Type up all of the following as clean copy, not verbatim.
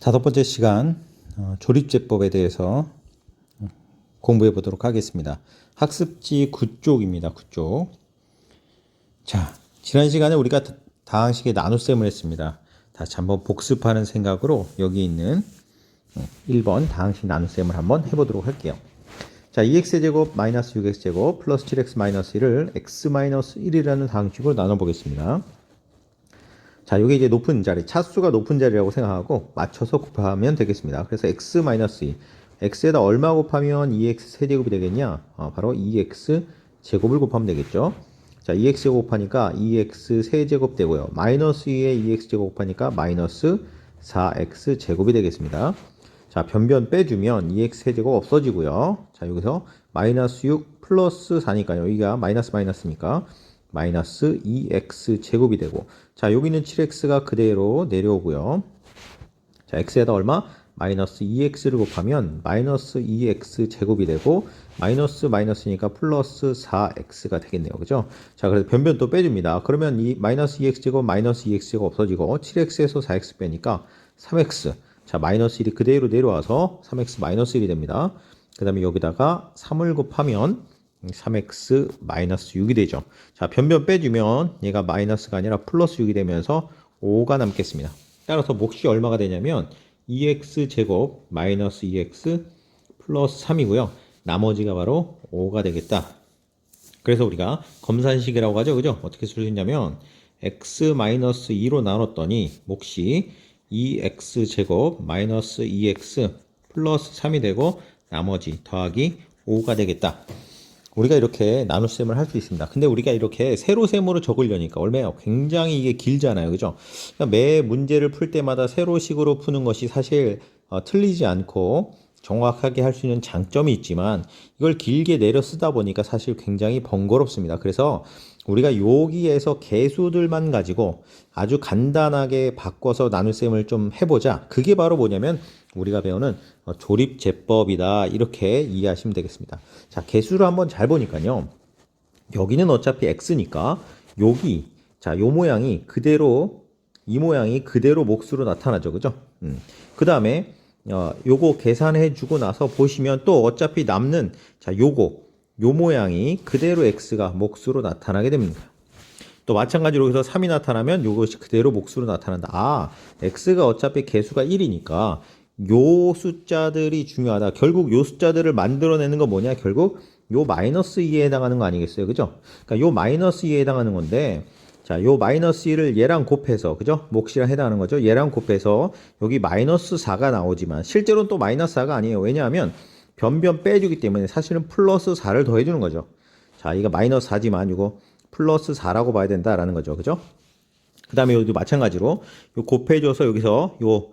5번째 시간 조립제법에 대해서 공부해 보도록 하겠습니다. 학습지 9쪽입니다. 9쪽. 자, 지난 시간에 우리가 다항식의 나눗셈을 했습니다. 다시 한번 복습하는 생각으로 여기 있는 1번 다항식 나눗셈을 한번 해보도록 할게요. 자, 2x제곱 마이너스 6x제곱 플러스 7x 마이너스 1을 x 마이너스 1이라는 다항식으로 나눠보겠습니다. 자, 이게 이제 높은 자리, 차수가 높은 자리라고 생각하고 맞춰서 곱하면 되겠습니다. 그래서 x 마이너스 2, x에다 얼마 곱하면 2x 세제곱이 되겠냐? 바로 2x 제곱을 곱하면 되겠죠. 자, 2x 곱하니까 2x 세제곱 되고요. 마이너스 2에 2x 제곱 곱하니까 마이너스 4x 제곱이 되겠습니다. 자, 변변 빼주면 2x 세제곱 없어지고요. 자, 여기서 마이너스 6 플러스 4니까요. 여기가 마이너스 마이너스니까 마이너스 2x 제곱이 되고, 자, 여기는 7x가 그대로 내려오고요. 자, x에다 얼마? 마이너스 2x를 곱하면 마이너스 2x 제곱이 되고, 마이너스 마이너스니까 플러스 4x가 되겠네요. 그죠? 자, 그래서 변변 또 빼줍니다. 그러면 이 마이너스 2x 제곱 마이너스 2x 제곱 없어지고 7x에서 4x 빼니까 3x. 자, 마이너스 1이 그대로 내려와서 3x 마이너스 1이 됩니다. 그 다음에 여기다가 3을 곱하면 3x 마이너스 6이 되죠. 자, 변변 빼주면 얘가 마이너스가 아니라 플러스 6이 되면서 5가 남겠습니다. 따라서 몫이 얼마가 되냐면 2x 제곱 마이너스 2x 플러스 3이고요. 나머지가 바로 5가 되겠다. 그래서 우리가 검산식이라고 하죠. 그죠? 어떻게 쓸 수 있냐면 x 마이너스 2로 나눴더니 몫이 2x 제곱 마이너스 2x 플러스 3이 되고 나머지 더하기 5가 되겠다. 우리가 이렇게 나눗셈을 할 수 있습니다. 근데 우리가 이렇게 세로셈으로 적으려니까 얼마나 굉장히 이게 길잖아요. 그죠? 그러니까 매 문제를 풀 때마다 세로식으로 푸는 것이 사실 틀리지 않고 정확하게 할 수 있는 장점이 있지만 이걸 길게 내려 쓰다 보니까 사실 굉장히 번거롭습니다. 그래서 우리가 여기에서 개수들만 가지고 아주 간단하게 바꿔서 나눗셈을 좀 해보자. 그게 바로 뭐냐면 우리가 배우는 조립제법이다. 이렇게 이해하시면 되겠습니다. 자, 개수를 한번 잘 보니까요. 여기는 어차피 x니까 여기, 자, 요 모양이 그대로, 이 모양이 그대로 몫으로 나타나죠. 그죠? 그 다음에 요거 계산해 주고 나서 보시면 또 어차피 남는, 자, 요 모양이 그대로 x가 몫으로 나타나게 됩니다. 또 마찬가지로 여기서 3이 나타나면 요것이 그대로 몫으로 나타난다. 아, x가 어차피 개수가 1이니까 요 숫자들이 중요하다. 결국 요 숫자들을 만들어내는 건 뭐냐? 결국 요 마이너스 2에 해당하는 거 아니겠어요? 그죠? 그러니까 요 마이너스 2에 해당하는 건데, 자, 요 마이너스 1을 얘랑 곱해서, 그죠? 몫이랑 해당하는 거죠? 얘랑 곱해서 여기 마이너스 4가 나오지만 실제로는 또 마이너스 4가 아니에요. 왜냐하면 변변 빼주기 때문에 사실은 플러스 4를 더해주는 거죠. 자, 이거 마이너스 4지만 이거 플러스 4라고 봐야 된다라는 거죠. 그죠? 그 다음에 여기도 마찬가지로 요 곱해줘서 여기서 요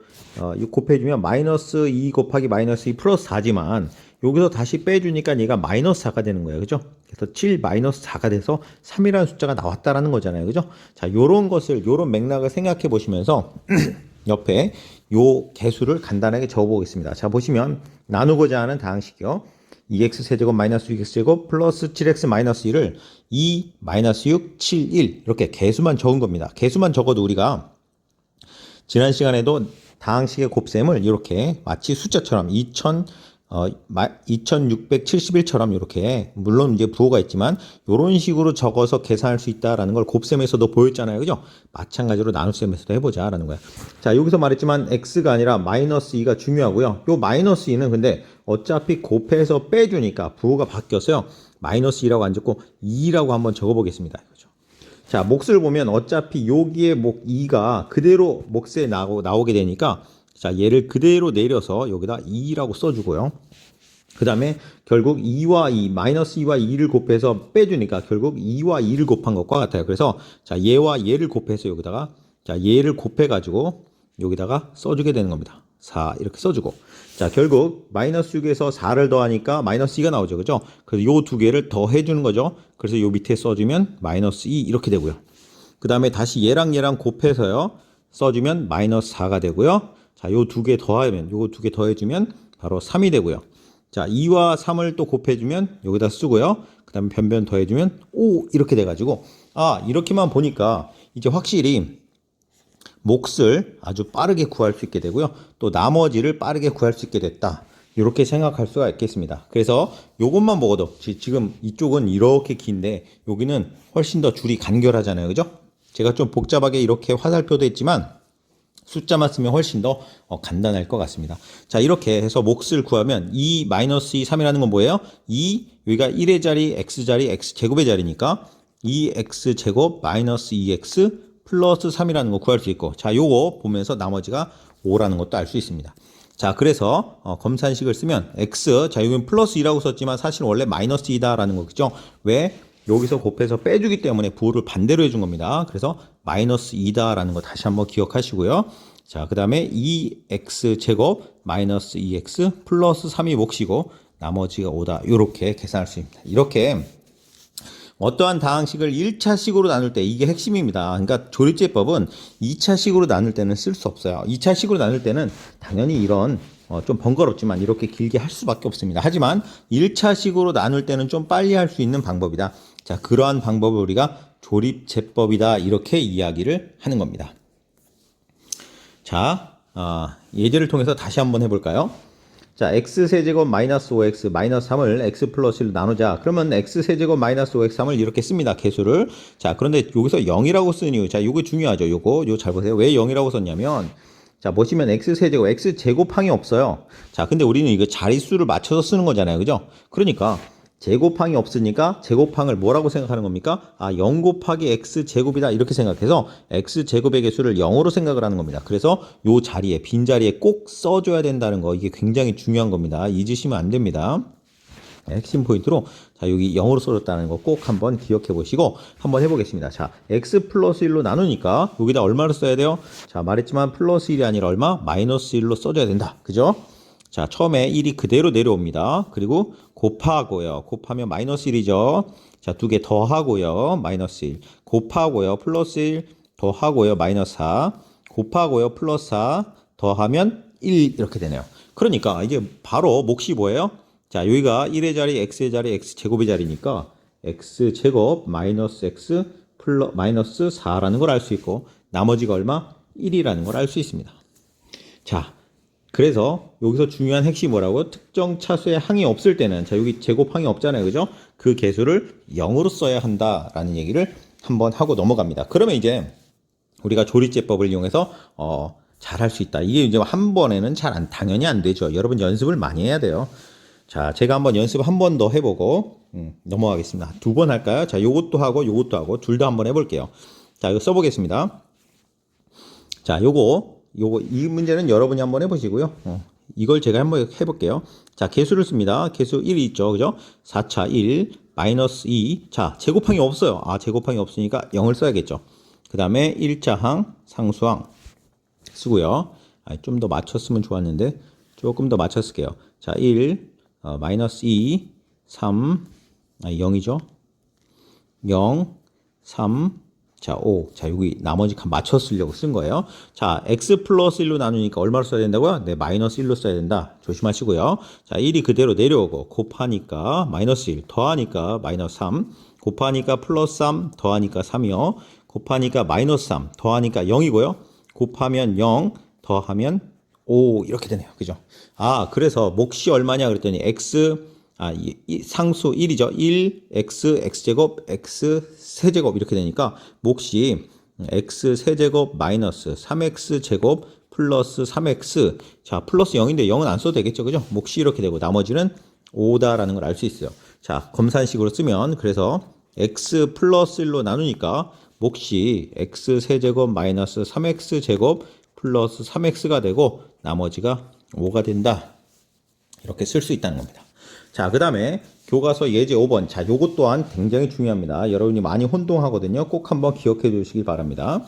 곱해주면 마이너스 2 곱하기 마이너스 2 플러스 4지만 여기서 다시 빼주니까 얘가 마이너스 4가 되는 거예요. 그죠? 그래서 7 마이너스 4가 돼서 3이라는 숫자가 나왔다라는 거잖아요. 그죠? 자, 요런 것을, 요런 맥락을 생각해 보시면서 옆에 요 개수를 간단하게 적어 보겠습니다. 자, 보시면 나누고자 하는 다항식이요. 2x 세제곱 마이너스 6x 제곱 플러스 7x 마이너스 1을 2 마이너스 6 7 1 이렇게 개수만 적은 겁니다. 개수만 적어도 우리가 지난 시간에도 다항식의 곱셈을 이렇게 마치 숫자처럼 2671처럼 이렇게, 물론 이제 부호가 있지만 이런 식으로 적어서 계산할 수 있다라는 걸 곱셈에서도 보였잖아요. 그죠? 마찬가지로 나눗셈에서도 해보자라는 거야. 자, 여기서 말했지만 x가 아니라 마이너스 2가 중요하고요. 요 마이너스 2는 근데 어차피 곱해서 빼주니까 부호가 바뀌었어요. 마이너스 2라고 안 적고 2라고 한번 적어보겠습니다. 그죠? 자, 몫을 보면 어차피 여기에 몫 2가 그대로 몫에 나오게 되니까, 자, 얘를 그대로 내려서 여기다 2라고 써주고요. 그 다음에 결국 2와 2, 마이너스 2와 2를 곱해서 빼주니까 결국 2와 2를 곱한 것과 같아요. 그래서 자, 얘와 얘를 곱해서 여기다가, 자, 얘를 곱해가지고 여기다가 써주게 되는 겁니다. 4 이렇게 써주고, 자, 결국 마이너스 6에서 4를 더하니까 마이너스 2가 나오죠. 그죠? 그래서 요 두 개를 더해주는 거죠. 그래서 요 밑에 써주면 마이너스 2 이렇게 되고요. 그 다음에 다시 얘랑 곱해서요. 써주면 마이너스 4가 되고요. 자, 요 두 개 더하면, 요거 두 개 더해주면 바로 3이 되고요. 자, 2와 3을 또 곱해주면 여기다 쓰고요. 그 다음에 변변 더해주면 5 이렇게 돼가지고, 아, 이렇게만 보니까 이제 확실히 몫을 아주 빠르게 구할 수 있게 되고요. 또 나머지를 빠르게 구할 수 있게 됐다. 이렇게 생각할 수가 있겠습니다. 그래서 이것만 보고도 지금 이쪽은 이렇게 긴데 여기는 훨씬 더 줄이 간결하잖아요. 그죠? 제가 좀 복잡하게 이렇게 화살표도 했지만 숫자만 쓰면 훨씬 더 간단할 것 같습니다. 자, 이렇게 해서 몫을 구하면 2 마이너스 2, 3이라는 건 뭐예요? 2, 여기가 1의 자리, x자리, x제곱의 자리니까 2x제곱 마이너스 2x 플러스 3이라는 거 구할 수 있고, 자, 요거 보면서 나머지가 5라는 것도 알 수 있습니다. 자, 그래서 검산식을 쓰면 x, 자, 여기는 플러스 2라고 썼지만 사실 원래 마이너스 2다라는 거겠죠. 왜? 여기서 곱해서 빼주기 때문에 부호를 반대로 해준 겁니다. 그래서 마이너스 2다라는 거 다시 한번 기억하시고요. 자, 그 다음에 2x제곱 마이너스 2x 플러스 3이 몫이고 나머지가 5다. 이렇게 계산할 수 있습니다. 이렇게 어떠한 다항식을 1차식으로 나눌 때 이게 핵심입니다. 그러니까 조립제법은 2차식으로 나눌 때는 쓸 수 없어요. 2차식으로 나눌 때는 당연히 이런 좀 번거롭지만 이렇게 길게 할 수밖에 없습니다. 하지만 1차식으로 나눌 때는 좀 빨리 할 수 있는 방법이다. 자, 그러한 방법을 우리가 조립제법이다. 이렇게 이야기를 하는 겁니다. 자, 예제를 통해서 다시 한번 해볼까요? 자, x세제곱 마이너스 5x 마이너스 3을 x 플러스 1로 나누자. 그러면 x세제곱 마이너스 5x 3을 이렇게 씁니다. 개수를. 자, 그런데 여기서 0이라고 쓴 이유. 자, 요거 중요하죠. 요거 잘 보세요. 왜 0이라고 썼냐면, 자, 보시면 x세제곱, x제곱항이 없어요. 자, 근데 우리는 이거 자릿수를 맞춰서 쓰는 거잖아요. 그죠? 그러니까 제곱항이 없으니까 제곱항을 뭐라고 생각하는 겁니까? 0 곱하기 x제곱이다. 이렇게 생각해서 x제곱의 개수를 0으로 생각을 하는 겁니다. 그래서 요 자리에, 빈자리에 꼭 써줘야 된다는 거, 이게 굉장히 중요한 겁니다. 잊으시면 안 됩니다. 핵심 포인트로, 자, 여기 0으로 써줬다는 거 꼭 한번 기억해 보시고 한번 해보겠습니다. 자, x 플러스 1로 나누니까 여기다 얼마를 써야 돼요? 자, 말했지만 플러스 1이 아니라 얼마? 마이너스 1로 써줘야 된다. 그죠? 자, 처음에 1이 그대로 내려옵니다. 그리고 곱하고요. 곱하면 마이너스 1이죠. 자, 두 개 더하고요. 마이너스 1. 곱하고요. 플러스 1. 더하고요. 마이너스 4. 곱하고요. 플러스 4. 더하면 1 이렇게 되네요. 그러니까 이게 바로 몫이 뭐예요? 자, 여기가 1의 자리, x의 자리, x제곱의 자리니까 x제곱 마이너스 x 마이너스 4라는 걸 알 수 있고 나머지가 얼마? 1이라는 걸 알 수 있습니다. 자, 그래서 여기서 중요한 핵심이 뭐라고? 특정 차수의 항이 없을 때는, 자, 여기 제곱항이 없잖아요. 그죠? 그 개수를 0으로 써야 한다라는 얘기를 한번 하고 넘어갑니다. 그러면 이제 우리가 조립제법을 이용해서 잘 할 수 있다. 이게 이제 한 번에는 당연히 안 되죠. 여러분 연습을 많이 해야 돼요. 자, 제가 한번 연습 한 번 더 해보고 넘어가겠습니다. 2번 할까요? 자, 요것도 하고 둘 다 한번 해볼게요. 자, 이거 써보겠습니다. 자, 이 문제는 여러분이 한번 해보시고요. 이걸 제가 한번 해볼게요. 자, 개수를 씁니다. 개수 1이 있죠. 그죠? 4차 1, 마이너스 2. 자, 제곱항이 없어요. 제곱항이 없으니까 0을 써야겠죠. 그 다음에 1차 항, 상수항 쓰고요. 좀 더 맞췄으면 좋았는데, 조금 더 맞췄을게요. 자, 1, 마이너스 2, 3, 0이죠. 0, 3, 자, 5. 자, 여기 나머지 칸 맞춰 쓰려고 쓴 거예요. 자, x 플러스 1로 나누니까 얼마를 써야 된다고요? 네, 마이너스 1로 써야 된다. 조심하시고요. 자, 1이 그대로 내려오고, 곱하니까 마이너스 1, 더하니까 마이너스 3, 곱하니까 플러스 3, 더하니까 3이요. 곱하니까 마이너스 3, 더하니까 0이고요. 곱하면 0, 더하면 5, 이렇게 되네요. 그죠? 그래서 몫이 얼마냐 그랬더니 상수 1이죠. 1, x, x제곱, x 세제곱 이렇게 되니까 몫이 x 세제곱 마이너스 3x제곱 플러스 3x. 자, 플러스 0인데 0은 안 써도 되겠죠. 그죠? 몫이 이렇게 되고 나머지는 5다라는 걸 알 수 있어요. 자, 검산식으로 쓰면 그래서 x 플러스 1로 나누니까 몫이 x 세제곱 마이너스 3x제곱 플러스 3x가 되고 나머지가 5가 된다. 이렇게 쓸 수 있다는 겁니다. 자, 그 다음에 교과서 예제 5번. 자, 요것 또한 굉장히 중요합니다. 여러분이 많이 혼동하거든요. 꼭 한번 기억해 주시기 바랍니다.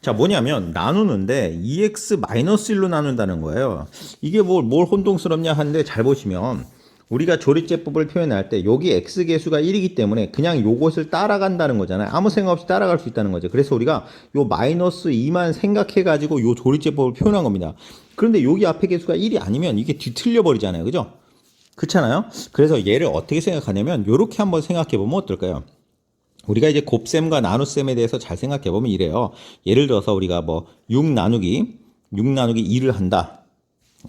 자, 뭐냐면 나누는데 2x-1로 나눈다는 거예요. 이게 뭘 혼동스럽냐 하는데 잘 보시면 우리가 조립제법을 표현할 때 여기 x계수가 1이기 때문에 그냥 요것을 따라간다는 거잖아요. 아무 생각 없이 따라갈 수 있다는 거죠. 그래서 우리가 요 마이너스 2만 생각해가지고 요 조립제법을 표현한 겁니다. 그런데 여기 앞에 계수가 1이 아니면 이게 뒤틀려 버리잖아요. 그죠? 그렇잖아요. 그래서 얘를 어떻게 생각하냐면 요렇게 한번 생각해 보면 어떨까요? 우리가 이제 곱셈과 나눗셈에 대해서 잘 생각해 보면 이래요. 예를 들어서 우리가 뭐 6 나누기 2를 한다.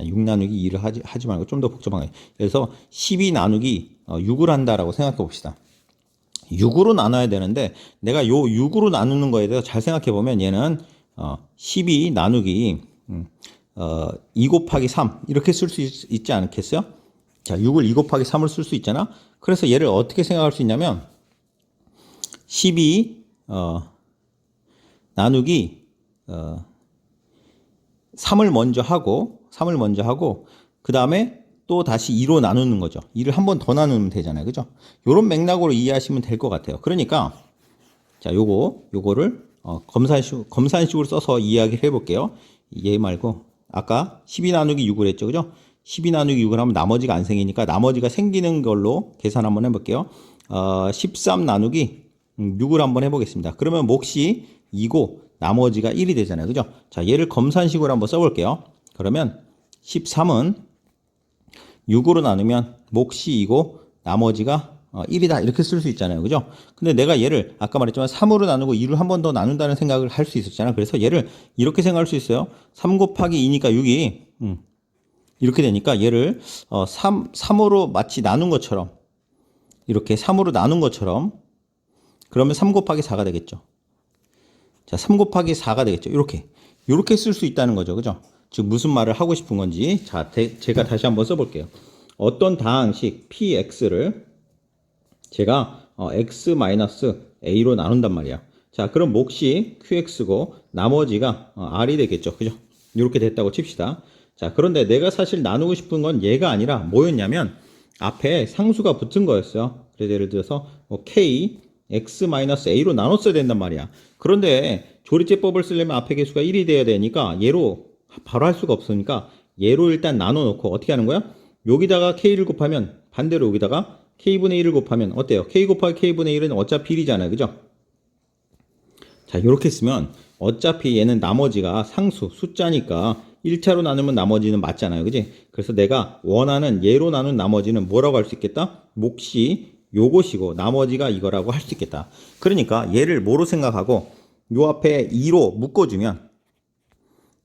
6 나누기 2를 하지 말고 좀 더 복잡하게. 그래서 12 나누기 6을 한다라고 생각해 봅시다. 6으로 나눠야 되는데 내가 요 6으로 나누는 거에 대해서 잘 생각해 보면 얘는 12 나누기 2 곱하기 3 이렇게 쓸 수 있지 않겠어요? 자, 6을 2 곱하기 3을 쓸 수 있잖아. 그래서 얘를 어떻게 생각할 수 있냐면 12 나누기 3을 먼저 하고 그 다음에 또 다시 2로 나누는 거죠. 2를 한 번 더 나누면 되잖아요. 그죠? 요런 맥락으로 이해하시면 될 것 같아요. 그러니까 자, 요거를 검산식으로 써서 이야기를 해볼게요. 얘 말고 아까 12 나누기 6을 했죠. 그죠? 12 나누기 6을 하면 나머지가 안 생기니까 나머지가 생기는 걸로 계산 한번 해볼게요. 13 나누기 6을 한번 해보겠습니다. 그러면 몫이 2고 나머지가 1이 되잖아요. 그죠? 자, 얘를 검산식으로 한번 써볼게요. 그러면 13은 6으로 나누면 몫이 2고 나머지가 1이다 이렇게 쓸 수 있잖아요. 그죠? 근데 내가 얘를 아까 말했지만 3으로 나누고 2를 한 번 더 나눈다는 생각을 할 수 있었잖아요. 그래서 얘를 이렇게 생각할 수 있어요. 3 곱하기 2니까 6이 이렇게 되니까 얘를 3으로 마치 나눈 것처럼 이렇게 3으로 나눈 것처럼 그러면 3 곱하기 4가 되겠죠. 자, 3 곱하기 4가 되겠죠. 이렇게 쓸 수 있다는 거죠. 그죠? 즉 무슨 말을 하고 싶은 건지 자, 제가 다시 한번 써볼게요. 어떤 다항식 px를 제가 x-a로 나눈단 말이야. 자, 그럼 몫이 qx고 나머지가 r이 되겠죠. 그죠? 이렇게 됐다고 칩시다. 자, 그런데 내가 사실 나누고 싶은 건 얘가 아니라 뭐였냐면 앞에 상수가 붙은 거였어요. 그래서 예를 들어서 k x-a로 나눴어야 된단 말이야. 그런데 조리제법을 쓰려면 앞에 개수가 1이 돼야 되니까 얘로 바로 할 수가 없으니까 얘로 일단 나눠 놓고 어떻게 하는 거야? 여기다가 k를 곱하면 반대로 여기다가 k분의 1을 곱하면 어때요? k 곱하기 k분의 1은 어차피 1이잖아요. 그죠? 자, 이렇게 쓰면 어차피 얘는 나머지가 상수, 숫자니까 1차로 나누면 나머지는 맞잖아요. 그지? 그래서 내가 원하는 얘로 나눈 나머지는 뭐라고 할 수 있겠다? 몫이 요것이고 나머지가 이거라고 할 수 있겠다. 그러니까 얘를 뭐로 생각하고 요 앞에 2로 묶어주면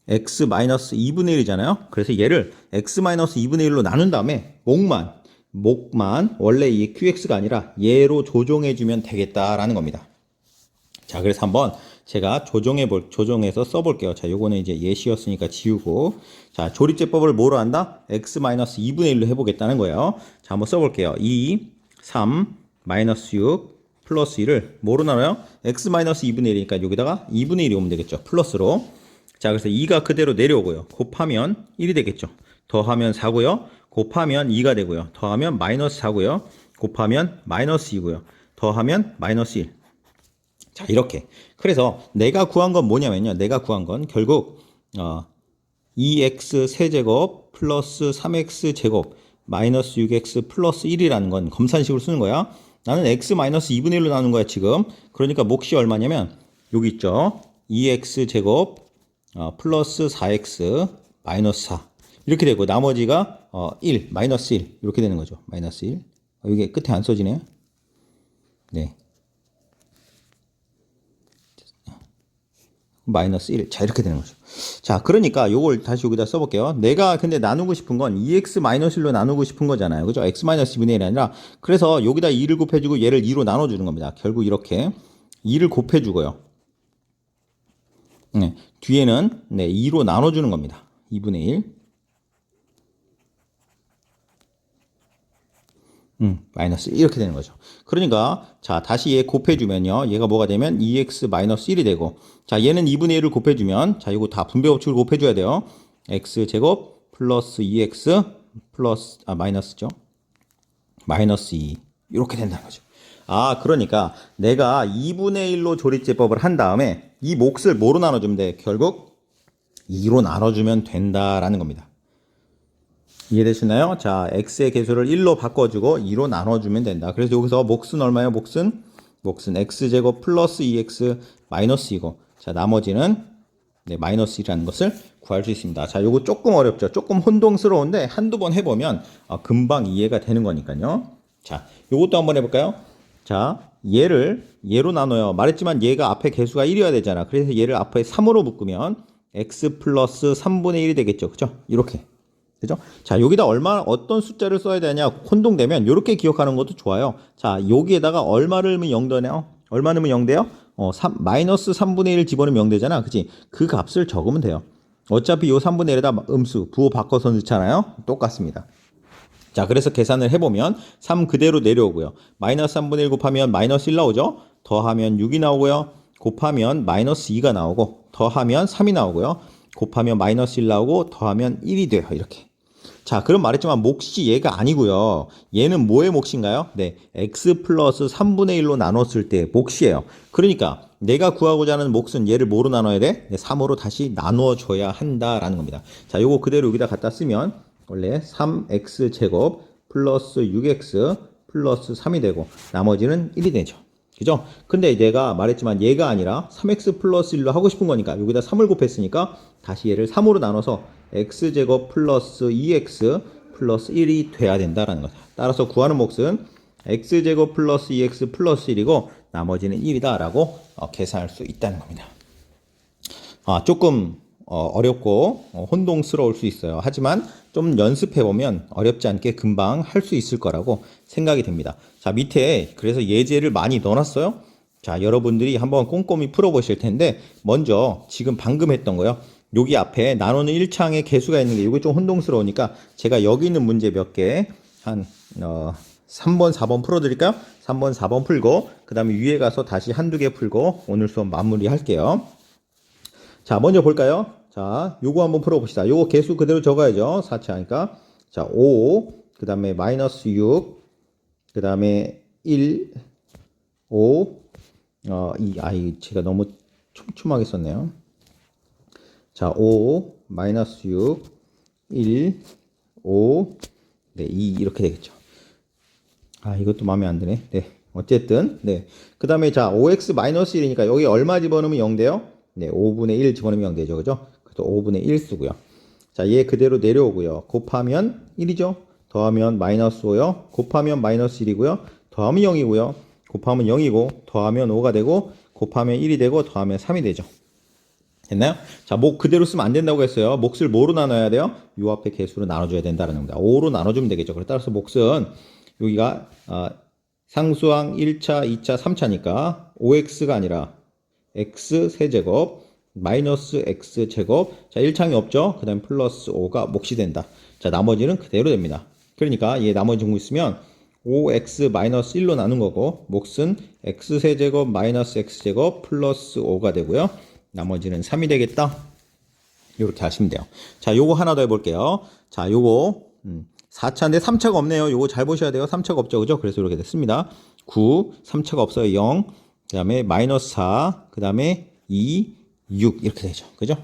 x-2분의 1이잖아요. 그래서 얘를 x-2분의 1로 나눈 다음에 목만 원래 이 qx가 아니라 얘로 조정해주면 되겠다라는 겁니다. 자, 그래서 한번 제가 조정해서 써볼게요. 자, 요거는 이제 예시였으니까 지우고. 자, 조립제법을 뭐로 한다? x-2분의 1로 해보겠다는 거예요. 자, 한번 써볼게요. 2, 3, 마이너스 6, 플러스 1을 뭐로 나눠요? x-2분의 1이니까 여기다가 2분의 1이 오면 되겠죠. 플러스로. 자, 그래서 2가 그대로 내려오고요. 곱하면 1이 되겠죠. 더하면 4고요. 곱하면 2가 되고요. 더하면 마이너스 4고요. 곱하면 마이너스 2고요. 더하면 마이너스 1. 자, 이렇게. 그래서 내가 구한 건 뭐냐면요. 내가 구한 건 결국 2x 세제곱 플러스 3x 제곱 마이너스 6x 플러스 1이라는 건 검산식으로 쓰는 거야. 나는 x 마이너스 2분의 1로 나눈 거야 지금. 그러니까 몫이 얼마냐면 여기 있죠. 2x 제곱 플러스 4x 마이너스 4 이렇게 되고 나머지가 1 마이너스 1 이렇게 되는 거죠. 마이너스 1. 이게 끝에 안 써지네요. 네. 마이너스 1. 자, 이렇게 되는 거죠. 자, 그러니까 요걸 다시 여기다 써볼게요. 내가 근데 나누고 싶은 건 2x 마이너스 1로 나누고 싶은 거잖아요. 그죠? x 마이너스 2분의 1이 아니라 그래서 여기다 2를 곱해주고 얘를 2로 나눠주는 겁니다. 결국 이렇게 2를 곱해주고요. 네, 뒤에는 2로 나눠주는 겁니다. 2분의 1. 마이너스 1 이렇게 되는 거죠. 그러니까 자, 다시 얘 곱해주면요. 얘가 뭐가 되면 2x 마이너스 1이 되고 자, 얘는 2분의 1을 곱해주면 자, 이거 다 분배 법칙을 곱해줘야 돼요. x 제곱 플러스 2x 플러스 마이너스죠. 마이너스 2 이렇게 된다는 거죠. 아, 그러니까 내가 2분의 1로 조립제법을 한 다음에 이 몫을 뭐로 나눠주면 돼? 결국 2로 나눠주면 된다라는 겁니다. 이해되시나요? 자, x의 개수를 1로 바꿔주고 2로 나눠주면 된다. 그래서 여기서 몫은 얼마예요? 몫은 x제곱 플러스 2x 마이너스 2고 자, 나머지는 마이너스 1이라는 것을 구할 수 있습니다. 자, 요거 조금 어렵죠? 조금 혼동스러운데 한두 번 해보면 금방 이해가 되는 거니까요. 자, 요것도 한번 해볼까요? 자, 얘로 나눠요. 말했지만 얘가 앞에 개수가 1이어야 되잖아. 그래서 얘를 앞에 3으로 묶으면 x 플러스 3분의 1이 되겠죠. 그죠? 이렇게. 그죠? 자, 여기다 어떤 숫자를 써야 되냐? 혼동되면 이렇게 기억하는 것도 좋아요. 자, 여기에다가 얼마를 넣으면 0 되나요? 얼마 넣으면 0 돼요? 마이너스 3분의 1 집어넣으면 0 되잖아. 그치? 그 값을 적으면 돼요. 어차피 요 3분의 1에다 음수, 부호 바꿔서 넣잖아요. 똑같습니다. 자, 그래서 계산을 해보면 3 그대로 내려오고요. 마이너스 3분의 1 곱하면 마이너스 1 나오죠? 더하면 6이 나오고요. 곱하면 마이너스 2가 나오고 더하면 3이 나오고요. 곱하면 마이너스 1 나오고 더하면 1이 돼요. 이렇게. 자, 그럼 말했지만 몫이 얘가 아니고요. 얘는 뭐의 몫인가요? 네, x 플러스 3분의 1로 나눴을 때 몫이에요. 그러니까 내가 구하고자 하는 몫은 얘를 뭐로 나눠야 돼? 네, 3으로 다시 나눠줘야 한다라는 겁니다. 자, 요거 그대로 여기다 갖다 쓰면 원래 3x 제곱 플러스 6x 플러스 3이 되고 나머지는 1이 되죠. 그죠? 근데 내가 말했지만 얘가 아니라 3x 플러스 1로 하고 싶은 거니까 여기다 3을 곱했으니까 다시 얘를 3으로 나눠서 x제곱 플러스 2x 플러스 1이 돼야 된다라는 거죠. 따라서 구하는 몫은 x제곱 플러스 2x 플러스 1이고 나머지는 1이다 라고 계산할 수 있다는 겁니다. 조금 어렵고 혼동스러울 수 있어요. 하지만 좀 연습해보면 어렵지 않게 금방 할 수 있을 거라고 생각이 됩니다. 자, 밑에 그래서 예제를 많이 넣어놨어요. 자, 여러분들이 한번 꼼꼼히 풀어보실 텐데 먼저 지금 방금 했던 거요. 여기 앞에 나누는 1창에 개수가 있는 게 이게 좀 혼동스러우니까 제가 여기 있는 문제 몇 개 한 3번, 4번 풀어드릴까요? 3번, 4번 풀고 그 다음에 위에 가서 다시 한두 개 풀고 오늘 수업 마무리 할게요. 자, 먼저 볼까요? 자, 요거 한번 풀어봅시다. 요거 개수 그대로 적어야죠. 4차 하니까. 자, 5, 그 다음에 마이너스 6, 그 다음에 1, 5, 2, 제가 너무 촘촘하게 썼네요. 자, 5, 마이너스 6, 1, 5, 네, 2, 이렇게 되겠죠. 이것도 마음에 안 드네. 네, 어쨌든, 네. 그 다음에 자, 5x 마이너스 1이니까 여기 얼마 집어넣으면 0 돼요? 네, 5분의 1 집어넣으면 0 되죠. 그죠? 그래서 5분의 1 쓰고요. 자, 얘 그대로 내려오고요. 곱하면 1이죠. 더하면 마이너스 5요. 곱하면 마이너스 1이고요. 더하면 0이고요. 곱하면 0이고, 더하면 5가 되고, 곱하면 1이 되고, 더하면 3이 되죠. 됐나요? 자, 몫 그대로 쓰면 안 된다고 했어요. 몫을 뭐로 나눠야 돼요? 요 앞에 개수로 나눠줘야 된다는 겁니다. 5로 나눠주면 되겠죠. 그래서 따라서 몫은 여기가 상수항 1차, 2차, 3차니까 5x가 아니라 x 세제곱 마이너스 x 제곱. 자, 1창이 없죠? 그 다음에 플러스 5가 몫이 된다. 자, 나머지는 그대로 됩니다. 그러니까 얘 나머지 정보 있으면 5x 마이너스 1로 나눈 거고 몫은 x 세제곱 마이너스 x 제곱 플러스 5가 되고요. 나머지는 3이 되겠다. 이렇게 하시면 돼요. 자, 요거 하나 더 해볼게요. 자, 요거 4차인데 3차가 없네요. 요거 잘 보셔야 돼요. 3차가 없죠. 그죠? 그래서 이렇게 됐습니다. 9, 3차가 없어요. 0, 그 다음에 마이너스 4, 그 다음에 2, 6 이렇게 되죠. 그죠?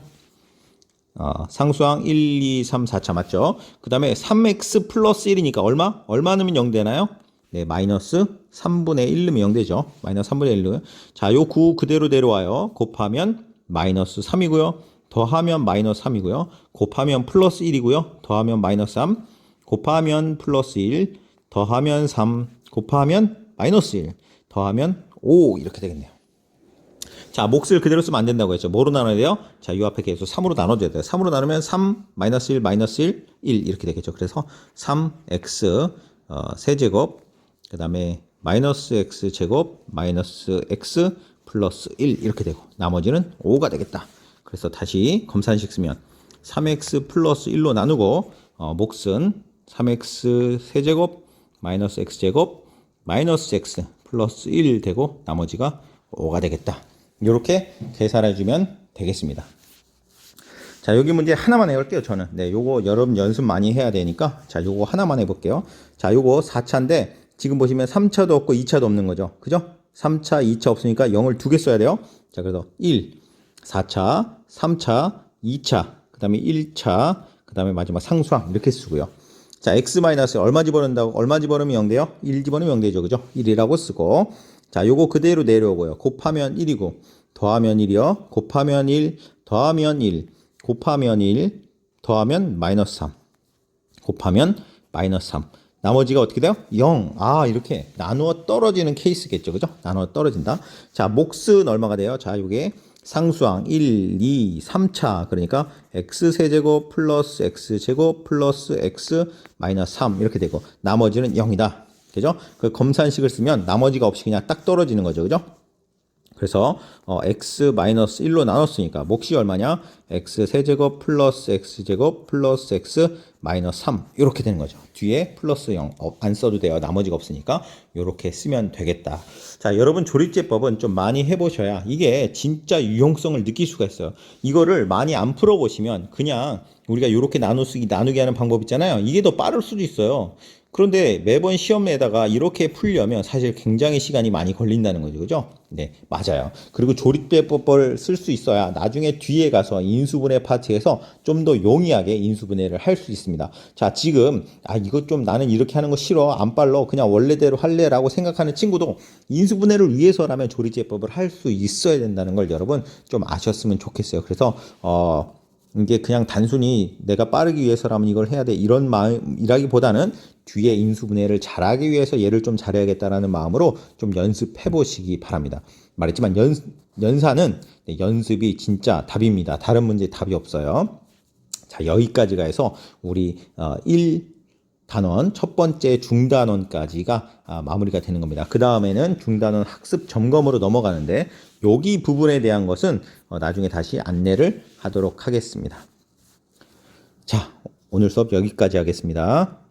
상수항 1, 2, 3, 4차 맞죠? 그 다음에 3x 플러스 1이니까 얼마? 얼마 넣으면 0 되나요? 네, 마이너스 3분의 1 넣으면 0 되죠. 마이너스 3분의 1 넣어요. 자, 요 9 그대로 내려와요. 곱하면 마이너스 3이고요. 더하면 마이너스 3이고요. 곱하면 플러스 1이고요. 더하면 마이너스 3. 곱하면 플러스 1. 더하면 3. 곱하면 마이너스 1. 더하면 5 이렇게 되겠네요. 자, 몫을 그대로 쓰면 안 된다고 했죠. 뭐로 나눠야 돼요? 자, 요 앞에 계수 3으로 나눠줘야 돼요. 3으로 나누면 3, 마이너스 1, 마이너스 1, 1 이렇게 되겠죠. 그래서 3x 세제곱 그 다음에 마이너스 x 제곱 마이너스 x 플러스 1 이렇게 되고 나머지는 5가 되겠다. 그래서 다시 검산식 쓰면 3x 플러스 1로 나누고 몫은 3x 세제곱 마이너스 x 제곱 마이너스 x 플러스 1 되고 나머지가 5가 되겠다. 이렇게 계산해주면 되겠습니다. 자, 여기 문제 하나만 해볼게요, 저는. 네, 요거 여러분 연습 많이 해야 되니까. 자, 요거 하나만 해볼게요. 자, 요거 4차인데, 지금 보시면 3차도 없고 2차도 없는 거죠. 그죠? 3차, 2차 없으니까 0을 2개 써야 돼요. 자, 그래서 1, 4차, 3차, 2차, 그 다음에 1차, 그 다음에 마지막 상수항 이렇게 쓰고요. 자, x 마이너스 얼마 집어넣는다고? 얼마 집어넣으면 0 돼요? 1 집어넣으면 0 되죠. 그죠? 1이라고 쓰고. 자, 요거 그대로 내려오고요. 곱하면 1이고, 더하면 1이요. 곱하면 1, 더하면 1, 곱하면 1, 더하면 마이너스 3. 곱하면 마이너스 3. 나머지가 어떻게 돼요? 0. 아, 이렇게 나누어 떨어지는 케이스겠죠. 그죠? 나누어 떨어진다. 자, 몫은 얼마가 돼요? 자, 요게 상수항 1, 2, 3차. 그러니까 x세제곱 플러스 x제곱 플러스 x 마이너스 3 이렇게 되고 나머지는 0이다. 그죠? 그 검산식을 쓰면 나머지가 없이 그냥 딱 떨어지는 거죠. 그죠? 그래서 x-1로 나눴으니까 몫이 얼마냐? x세제곱 플러스 x제곱 플러스 x 마이너스 3 이렇게 되는 거죠. 뒤에 플러스 0 안 써도 돼요. 나머지가 없으니까 이렇게 쓰면 되겠다. 자, 여러분 조립제법은 좀 많이 해보셔야 이게 진짜 유용성을 느낄 수가 있어요. 이거를 많이 안 풀어보시면 그냥 우리가 이렇게 나누게 하는 방법 있잖아요. 이게 더 빠를 수도 있어요. 그런데 매번 시험에다가 이렇게 풀려면 사실 굉장히 시간이 많이 걸린다는 거죠. 그죠? 네, 맞아요. 그리고 조립제법을 쓸 수 있어야 나중에 뒤에 가서 인수분해 파트에서 좀 더 용이하게 인수분해를 할 수 있습니다. 자, 지금 이거 좀 나는 이렇게 하는 거 싫어. 안 빨라. 그냥 원래대로 할래라고 생각하는 친구도 인수분해를 위해서라면 조립제법을 할 수 있어야 된다는 걸 여러분 좀 아셨으면 좋겠어요. 그래서 이게 그냥 단순히 내가 빠르기 위해서라면 이걸 해야 돼 이런 마음이라기보다는 뒤에 인수분해를 잘하기 위해서 얘를 좀 잘해야겠다라는 마음으로 좀 연습해 보시기 바랍니다. 말했지만 연산은 연습이 진짜 답입니다. 다른 문제에 답이 없어요. 자, 여기까지가 해서 우리 1단원 첫 번째 중단원까지가 마무리가 되는 겁니다. 그 다음에는 중단원 학습 점검으로 넘어가는데 여기 부분에 대한 것은 나중에 다시 안내를 하도록 하겠습니다. 자, 오늘 수업 여기까지 하겠습니다.